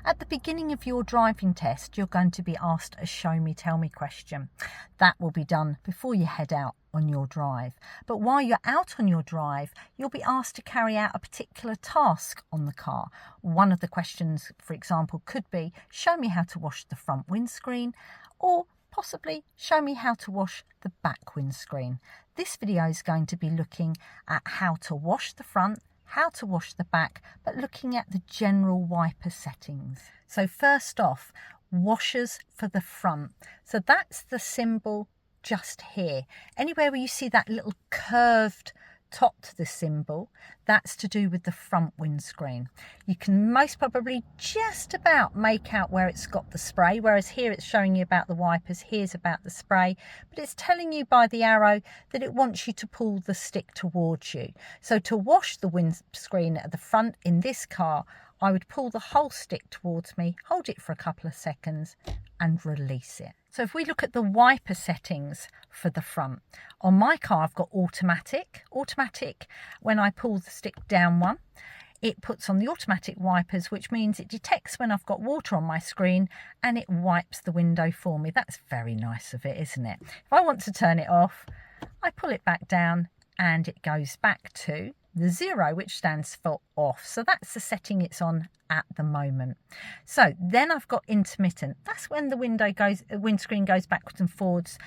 At the beginning of your driving test, you're going to be asked a show me, tell me question. That will be done before you head out on your drive. But while you're out on your drive, you'll be asked to carry out a particular task on the car. One of the questions, for example, could be, show me how to wash the front windscreen, or possibly show me how to wash the back windscreen. This video is going to be looking at how to wash the front, how to wash the back, but looking at the general wiper settings. So first off, washers for the front. So that's the symbol just here. Anywhere where you see that little curved top to the symbol, that's to do with the front windscreen. You can most probably just about make out where it's got the spray, whereas here it's showing you about the wipers, here's about the spray, but it's telling you by the arrow that it wants you to pull the stick towards you. So to wash the windscreen at the front in this car, I would pull the whole stick towards me, hold it for a couple of seconds and release it. So if we look at the wiper settings for the front, on my car I've got automatic. Automatic, when I pull the stick down one, it puts on the automatic wipers, which means it detects when I've got water on my screen and it wipes the window for me. That's very nice of it, isn't it? If I want to turn it off, I pull it back down and it goes back to the 0, which stands for off. So that's the setting it's on at the moment. So then I've got intermittent. That's when the windscreen goes backwards and forwards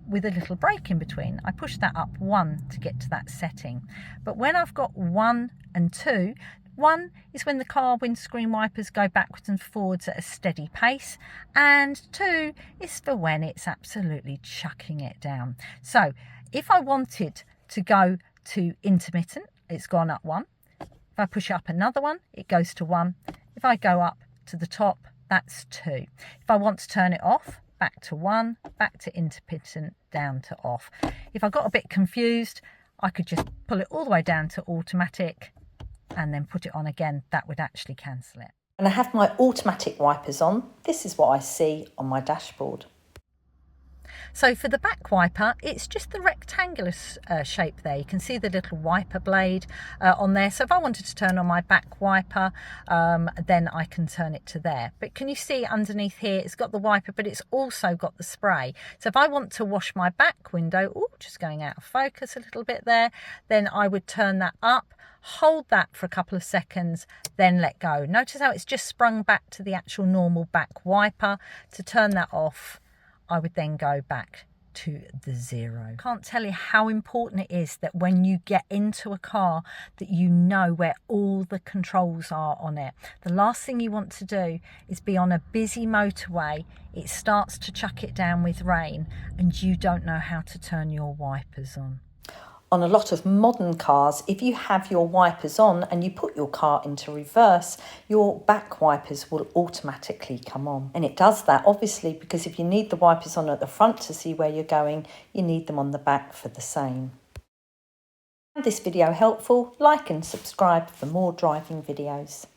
with a little break in between. I push that up 1 to get to that setting. But when I've got 1 and 2, 1 is when the car windscreen wipers go backwards and forwards at a steady pace, and 2 is for when it's absolutely chucking it down. So if I wanted to go to intermittent, it's gone up 1. If I push up another one, it goes to 1. If I go up to the top, that's 2. If I want to turn it off, back to 1, back to intermittent, down to off. If I got a bit confused, I could just pull it all the way down to automatic and then put it on again. That would actually cancel it. And I have my automatic wipers on. This is what I see on my dashboard. So for the back wiper, it's just the rectangular shape there. You can see the little wiper blade on there. So if I wanted to turn on my back wiper, then I can turn it to there. But can you see underneath here, it's got the wiper, but it's also got the spray. So if I want to wash my back window, just going out of focus a little bit there, then I would turn that up, hold that for a couple of seconds, then let go. Notice how it's just sprung back to the actual normal back wiper. To turn that off, I would then go back to the 0. Can't tell you how important it is that when you get into a car that you know where all the controls are on it. The last thing you want to do is be on a busy motorway, it starts to chuck it down with rain and you don't know how to turn your wipers on. On a lot of modern cars, if you have your wipers on and you put your car into reverse, your back wipers will automatically come on. And it does that obviously because if you need the wipers on at the front to see where you're going, you need them on the back for the same. If this video helpful, like and subscribe for more driving videos.